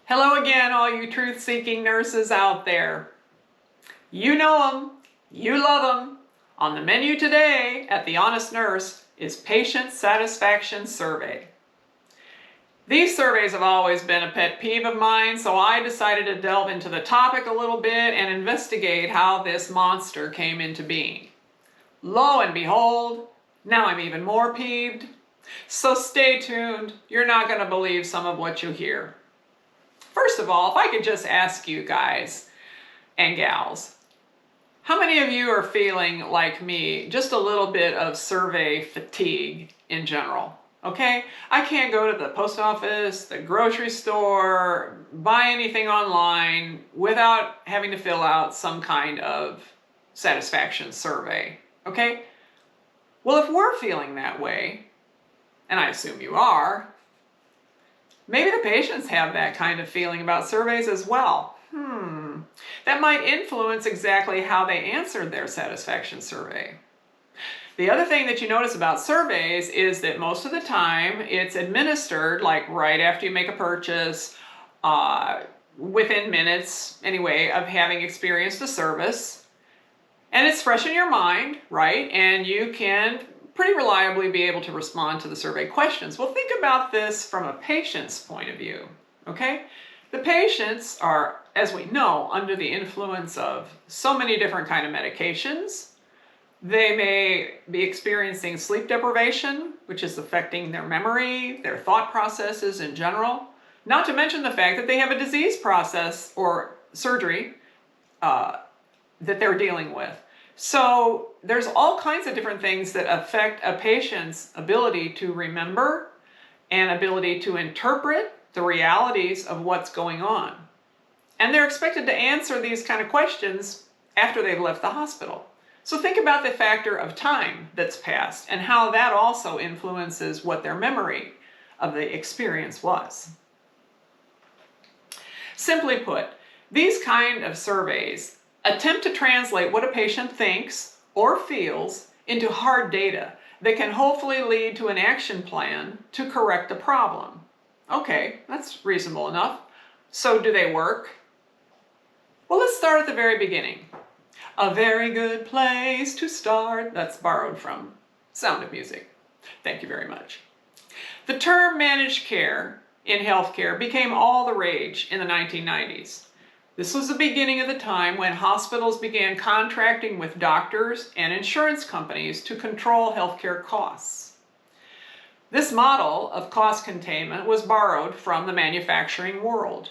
Hello again, all you truth-seeking nurses out there. You know them, you love them. On the menu today at The Honest Nurse is Patient Satisfaction Survey. These surveys have always been a pet peeve of mine, so I decided to delve into the topic a little bit and investigate how this monster came into being. Lo and behold, now I'm even more peeved. So stay tuned, you're not going to believe some of what you hear. First of all, if I could just ask you guys and gals, how many of you are feeling like me, just a little bit of survey fatigue in general? Okay? I can't go to the post office, the grocery store, buy anything online without having to fill out some kind of satisfaction survey. Okay? Well, if we're feeling that way, and I assume you are, maybe the patients have that kind of feeling about surveys as well. That might influence exactly how they answered their satisfaction survey. The other thing that you notice about surveys is that most of the time it's administered like right after you make a purchase, within minutes anyway of having experienced a service. And it's fresh in your mind, right? And you can pretty reliably be able to respond to the survey questions. Well, think about this from a patient's point of view, okay? The patients are, as we know, under the influence of so many different kind of medications. They may be experiencing sleep deprivation, which is affecting their memory, their thought processes in general, not to mention the fact that they have a disease process or surgery that they're dealing with. So there's all kinds of different things that affect a patient's ability to remember and ability to interpret the realities of what's going on. And they're expected to answer these kind of questions after they've left the hospital. So think about the factor of time that's passed and how that also influences what their memory of the experience was. Simply put, these kind of surveys attempt to translate what a patient thinks or feels into hard data that can hopefully lead to an action plan to correct the problem. Okay, that's reasonable enough. So do they work? Well, let's start at the very beginning. A very good place to start. That's borrowed from Sound of Music. Thank you very much. The term managed care in healthcare became all the rage in the 1990s. This was the beginning of the time when hospitals began contracting with doctors and insurance companies to control healthcare costs. This model of cost containment was borrowed from the manufacturing world.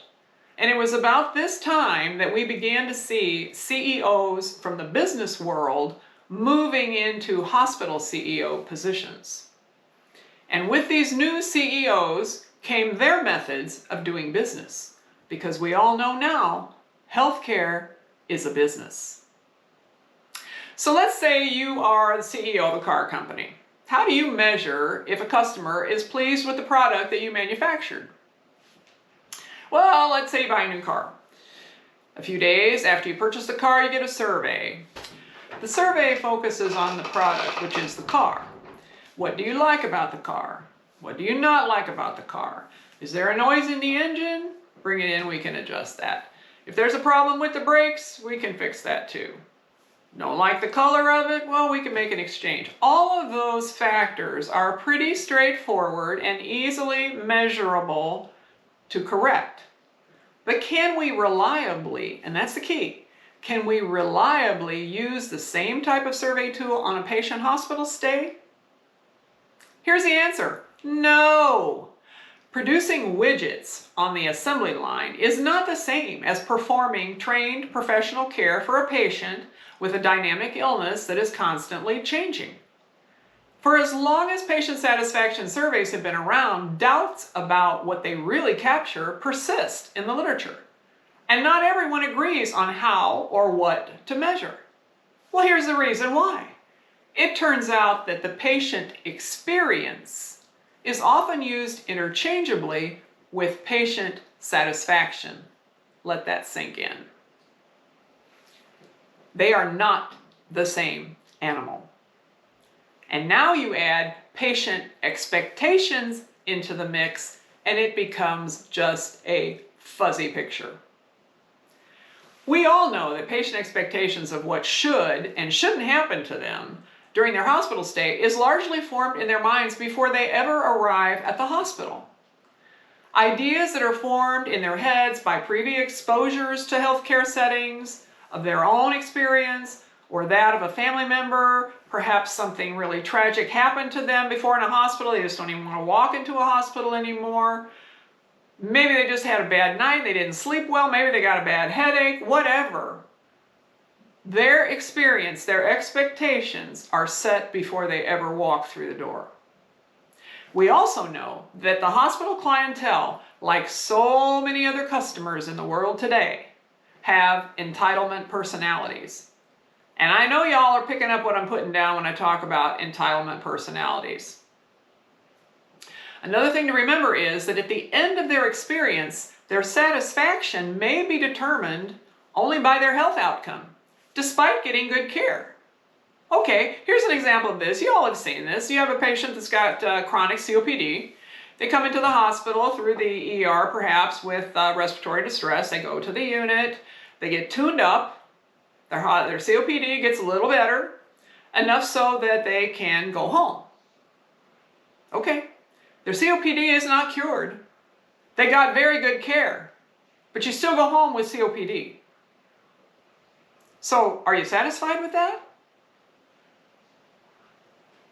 And it was about this time that we began to see CEOs from the business world moving into hospital CEO positions. And with these new CEOs came their methods of doing business. Because we all know now, healthcare is a business. So let's say you are the CEO of a car company. How do you measure if a customer is pleased with the product that you manufactured? Well, let's say you buy a new car. A few days after you purchase the car, you get a survey. The survey focuses on the product, which is the car. What do you like about the car? What do you not like about the car? Is there a noise in the engine? Bring it in, we can adjust that. If there's a problem with the brakes, we can fix that too. Don't like the color of it? Well, we can make an exchange. All of those factors are pretty straightforward and easily measurable to correct. But can we reliably, and that's the key, can we reliably use the same type of survey tool on a patient hospital stay? Here's the answer: no. Producing widgets on the assembly line is not the same as performing trained professional care for a patient with a dynamic illness that is constantly changing. For as long as patient satisfaction surveys have been around, doubts about what they really capture persist in the literature. And not everyone agrees on how or what to measure. Well, here's the reason why. It turns out that the patient experience is often used interchangeably with patient satisfaction. Let that sink in. They are not the same animal. And now you add patient expectations into the mix, and it becomes just a fuzzy picture. We all know that patient expectations of what should and shouldn't happen to them during their hospital stay is largely formed in their minds before they ever arrive at the hospital. Ideas that are formed in their heads by previous exposures to healthcare settings, of their own experience, or that of a family member, perhaps something really tragic happened to them before in a hospital, they just don't even want to walk into a hospital anymore. Maybe they just had a bad night, they didn't sleep well, maybe they got a bad headache, whatever. Their experience, their expectations are set before they ever walk through the door. We also know that the hospital clientele, like so many other customers in the world today, have entitlement personalities. And I know y'all are picking up what I'm putting down when I talk about entitlement personalities. Another thing to remember is that at the end of their experience, their satisfaction may be determined only by their health outcome, despite getting good care. Okay, here's an example of this. You all have seen this. You have a patient that's got chronic COPD. They come into the hospital through the ER, perhaps with respiratory distress. They go to the unit. They get tuned up. Their COPD gets a little better, enough so that they can go home. Okay, their COPD is not cured. They got very good care, but you still go home with COPD. So, are you satisfied with that?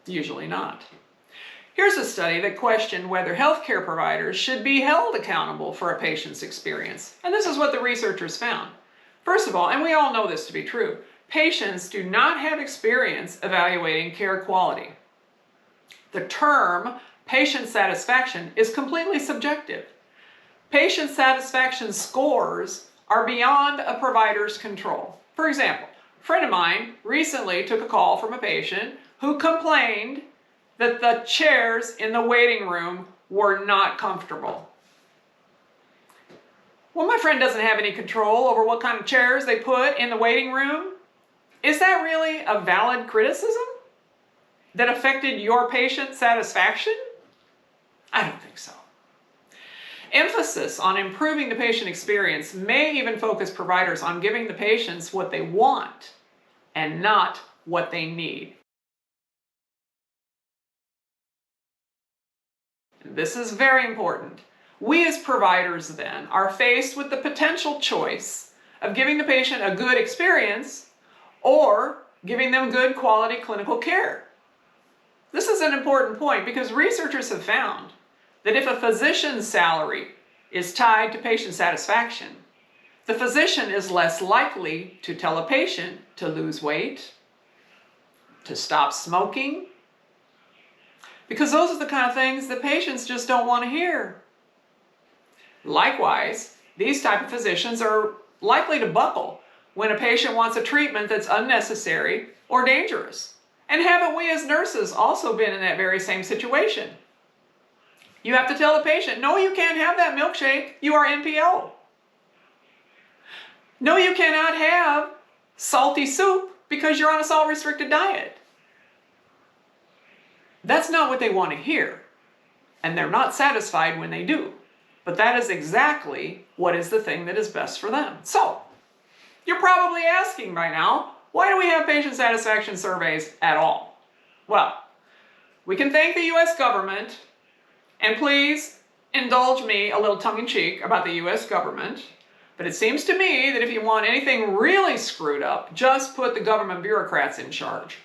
Usually not. Here's a study that questioned whether healthcare providers should be held accountable for a patient's experience. And this is what the researchers found. First of all, and we all know this to be true, patients do not have experience evaluating care quality. The term patient satisfaction is completely subjective. Patient satisfaction scores are beyond a provider's control. For example, a friend of mine recently took a call from a patient who complained that the chairs in the waiting room were not comfortable. Well, my friend doesn't have any control over what kind of chairs they put in the waiting room. Is that really a valid criticism that affected your patient satisfaction? I don't think so. Emphasis on improving the patient experience may even focus providers on giving the patients what they want and not what they need. This is very important. We as providers then are faced with the potential choice of giving the patient a good experience or giving them good quality clinical care. This is an important point because researchers have found that if a physician's salary is tied to patient satisfaction, the physician is less likely to tell a patient to lose weight, to stop smoking, because those are the kind of things that patients just don't want to hear. Likewise, these type of physicians are likely to buckle when a patient wants a treatment that's unnecessary or dangerous. And haven't we as nurses also been in that very same situation? You have to tell the patient, no, you can't have that milkshake. You are NPO. No, you cannot have salty soup because you're on a salt-restricted diet. That's not what they want to hear, and they're not satisfied when they do. But that is exactly what is the thing that is best for them. So, you're probably asking by now, why do we have patient satisfaction surveys at all? Well, we can thank the US government, and please indulge me a little tongue-in-cheek about the US government, but it seems to me that if you want anything really screwed up, just put the government bureaucrats in charge.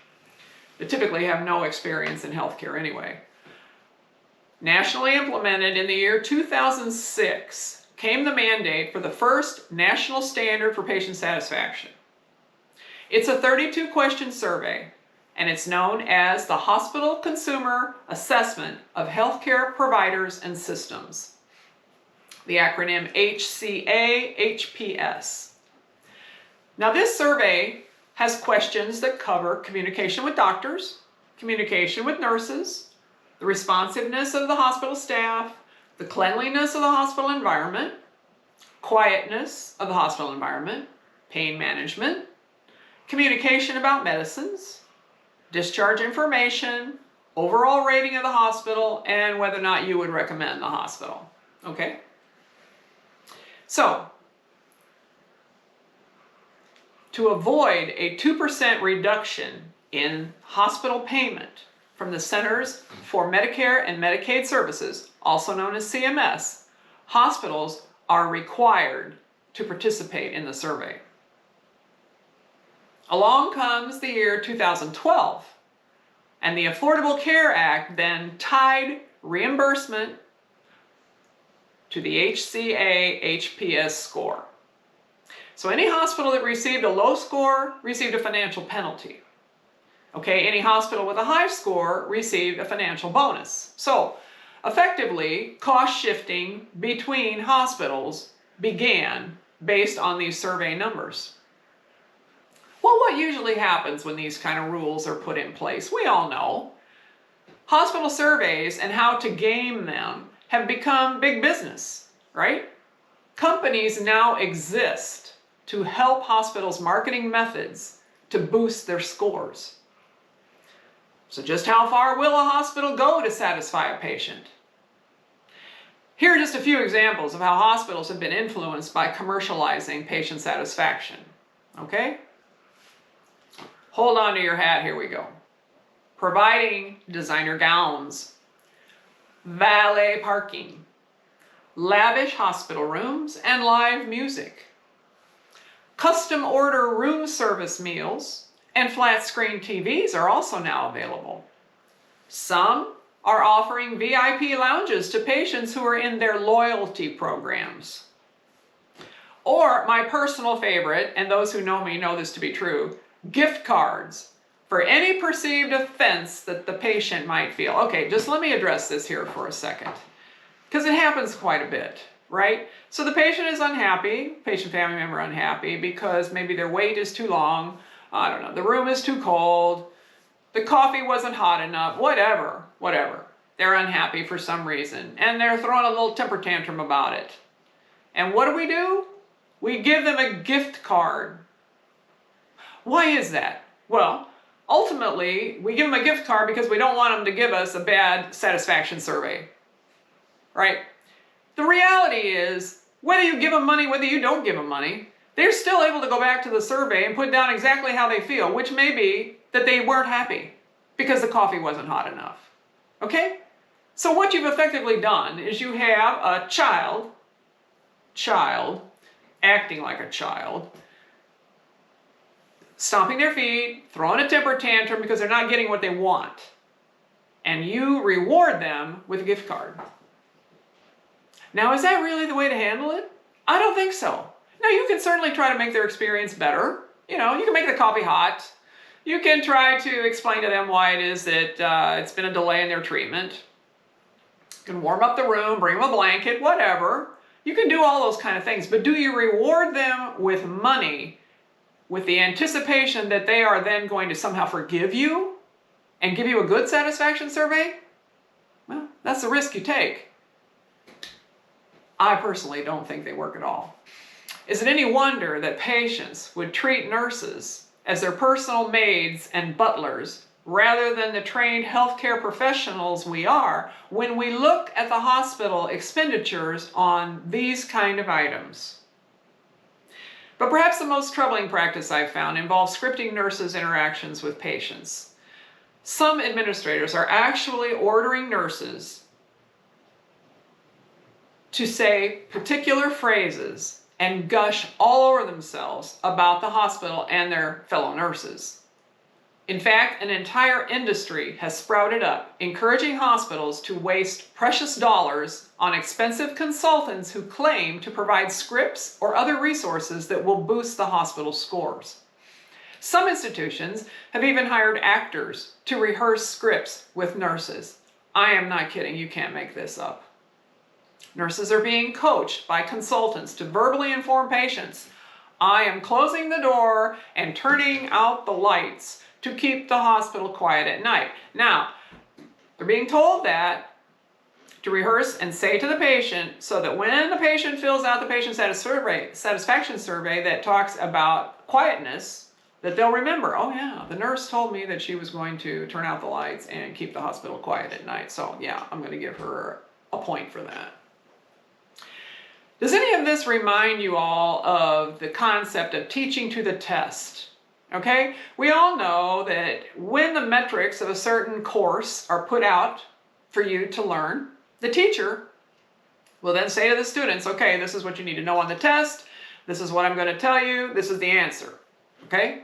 They typically have no experience in healthcare anyway. Nationally implemented in the year 2006 came the mandate for the first national standard for patient satisfaction. It's a 32-question survey, and it's known as the Hospital Consumer Assessment of Healthcare Providers and Systems, the acronym HCA-HPS. Now this survey has questions that cover communication with doctors, communication with nurses, the responsiveness of the hospital staff, the cleanliness of the hospital environment, quietness of the hospital environment, pain management, communication about medicines, discharge information, overall rating of the hospital, and whether or not you would recommend the hospital. Okay? So, to avoid a 2% reduction in hospital payment from the Centers for Medicare and Medicaid Services, also known as CMS, hospitals are required to participate in the survey. Along comes the year 2012, and the Affordable Care Act then tied reimbursement to the HCA-HPS score. So any hospital that received a low score received a financial penalty. Okay, any hospital with a high score received a financial bonus. So effectively, cost shifting between hospitals began based on these survey numbers. Well, what usually happens when these kind of rules are put in place? We all know. Hospital surveys and how to game them have become big business, right? Companies now exist to help hospitals' marketing methods to boost their scores. So just how far will a hospital go to satisfy a patient? Here are just a few examples of how hospitals have been influenced by commercializing patient satisfaction. Okay? Hold on to your hat, here we go. Providing designer gowns, valet parking, lavish hospital rooms, and live music. Custom order room service meals and flat screen TVs are also now available. Some are offering VIP lounges to patients who are in their loyalty programs. Or my personal favorite, and those who know me know this to be true, gift cards for any perceived offense that the patient might feel. Okay, just let me address this here for a second, because it happens quite a bit, right? So the patient is unhappy, patient family member unhappy, because maybe their wait is too long, I don't know, the room is too cold, the coffee wasn't hot enough, whatever. They're unhappy for some reason, and they're throwing a little temper tantrum about it. And what do? We give them a gift card. Why is that? Well, ultimately, we give them a gift card because we don't want them to give us a bad satisfaction survey, right? The reality is, whether you give them money, whether you don't give them money, they're still able to go back to the survey and put down exactly how they feel, which may be that they weren't happy because the coffee wasn't hot enough. Okay? So what you've effectively done is you have a child acting like a child, stomping their feet, throwing a temper tantrum because they're not getting what they want. And you reward them with a gift card. Now, is that really the way to handle it? I don't think so. Now, you can certainly try to make their experience better. You know, you can make the coffee hot. You can try to explain to them why it is that it's been a delay in their treatment. You can warm up the room, bring them a blanket, whatever. You can do all those kind of things, but do you reward them with money with the anticipation that they are then going to somehow forgive you and give you a good satisfaction survey? Well, that's the risk you take. I personally don't think they work at all. Is it any wonder that patients would treat nurses as their personal maids and butlers rather than the trained healthcare professionals we are when we look at the hospital expenditures on these kind of items? But perhaps the most troubling practice I've found involves scripting nurses' interactions with patients. Some administrators are actually ordering nurses to say particular phrases and gush all over themselves about the hospital and their fellow nurses. In fact, an entire industry has sprouted up, encouraging hospitals to waste precious dollars on expensive consultants who claim to provide scripts or other resources that will boost the hospital's scores. Some institutions have even hired actors to rehearse scripts with nurses. I am not kidding, you can't make this up. Nurses are being coached by consultants to verbally inform patients, I am closing the door and turning out the lights to keep the hospital quiet at night. Now, they're being told that to rehearse and say to the patient so that when the patient fills out the patient satisfaction survey that talks about quietness, that they'll remember, oh yeah, the nurse told me that she was going to turn out the lights and keep the hospital quiet at night. So yeah, I'm going to give her a point for that. Does any of this remind you all of the concept of teaching to the test? Okay, we all know that when the metrics of a certain course are put out for you to learn, the teacher will then say to the students, okay, this is what you need to know on the test. This is what I'm going to tell you. This is the answer. Okay?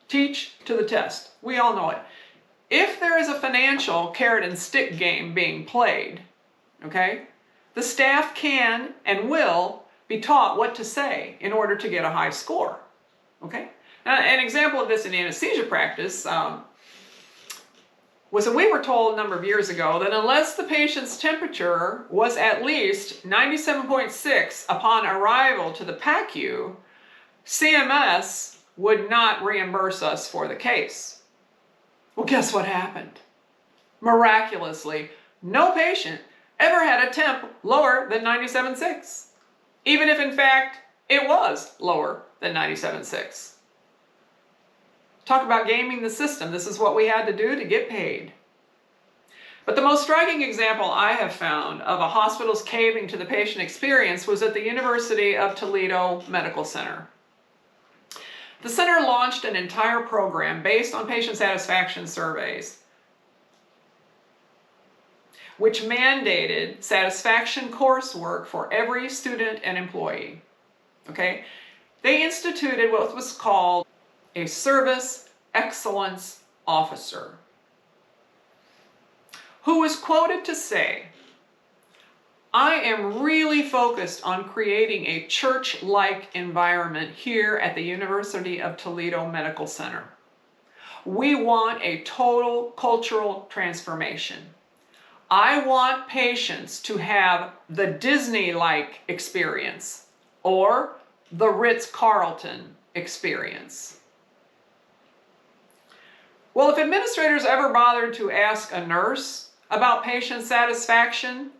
Teach to the test. We all know it. If there is a financial carrot and stick game being played, okay, the staff can and will be taught what to say in order to get a high score. Okay? An example of this in anesthesia practice was that we were told a number of years ago that unless the patient's temperature was at least 97.6 upon arrival to the PACU, CMS would not reimburse us for the case. Well, guess what happened? Miraculously, no patient ever had a temp lower than 97.6, even if in fact it was lower than 97.6. Talk about gaming the system. This is what we had to do to get paid. But the most striking example I have found of a hospital's caving to the patient experience was at the University of Toledo Medical Center. The center launched an entire program based on patient satisfaction surveys, which mandated satisfaction coursework for every student and employee. Okay? They instituted what was called a service excellence officer, who was quoted to say, I am really focused on creating a church-like environment here at the University of Toledo Medical Center. We want a total cultural transformation. I want patients to have the Disney-like experience or the Ritz-Carlton experience. Well, if administrators ever bothered to ask a nurse about patient satisfaction,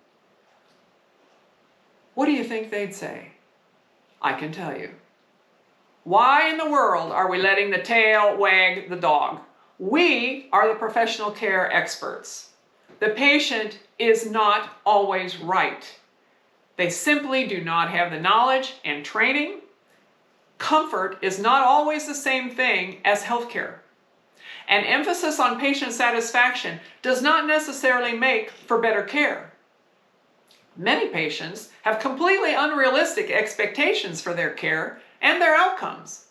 what do you think they'd say? I can tell you. Why in the world are we letting the tail wag the dog? We are the professional care experts. The patient is not always right. They simply do not have the knowledge and training. Comfort is not always the same thing as healthcare. An emphasis on patient satisfaction does not necessarily make for better care. Many patients have completely unrealistic expectations for their care and their outcomes.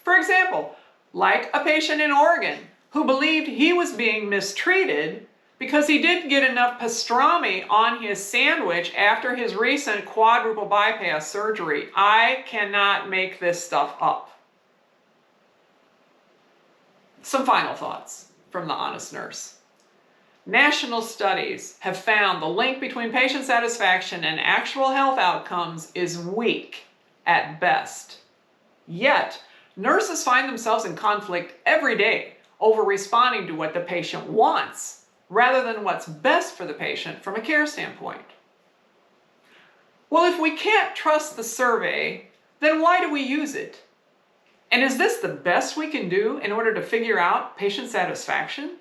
For example, like a patient in Oregon who believed he was being mistreated because he didn't get enough pastrami on his sandwich after his recent quadruple bypass surgery. I cannot make this stuff up. Some final thoughts from the honest nurse. National studies have found the link between patient satisfaction and actual health outcomes is weak at best. Yet, nurses find themselves in conflict every day over responding to what the patient wants rather than what's best for the patient from a care standpoint. Well, if we can't trust the survey, then why do we use it? And is this the best we can do in order to figure out patient satisfaction?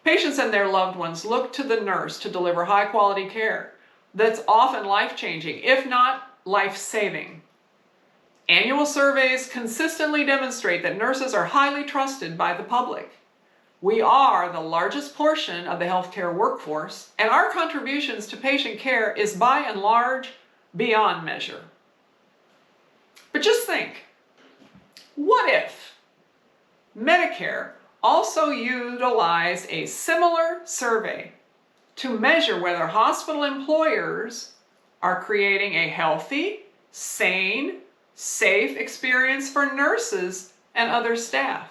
Patients and their loved ones look to the nurse to deliver high-quality care that's often life-changing, if not life-saving. Annual surveys consistently demonstrate that nurses are highly trusted by the public. We are the largest portion of the healthcare workforce, and our contributions to patient care is by and large beyond measure. But just think, what if Medicare also utilized a similar survey to measure whether hospital employers are creating a healthy, sane, safe experience for nurses and other staff?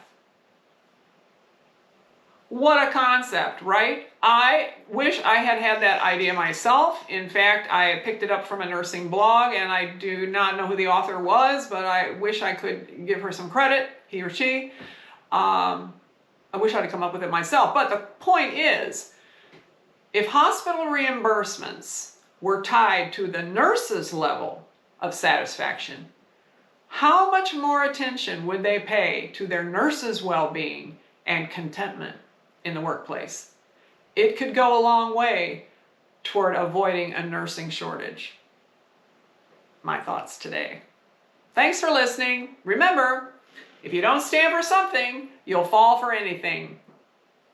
What a concept, right? I wish I had had that idea myself. In fact, I picked it up from a nursing blog, and I do not know who the author was, but I wish I could give her some credit, he or she. I wish I'd come up with it myself. But the point is, if hospital reimbursements were tied to the nurse's level of satisfaction, how much more attention would they pay to their nurse's well-being and contentment in the workplace? It could go a long way toward avoiding a nursing shortage. my thoughts today. Thanks for listening. Remember, if you don't stand for something, you'll fall for anything.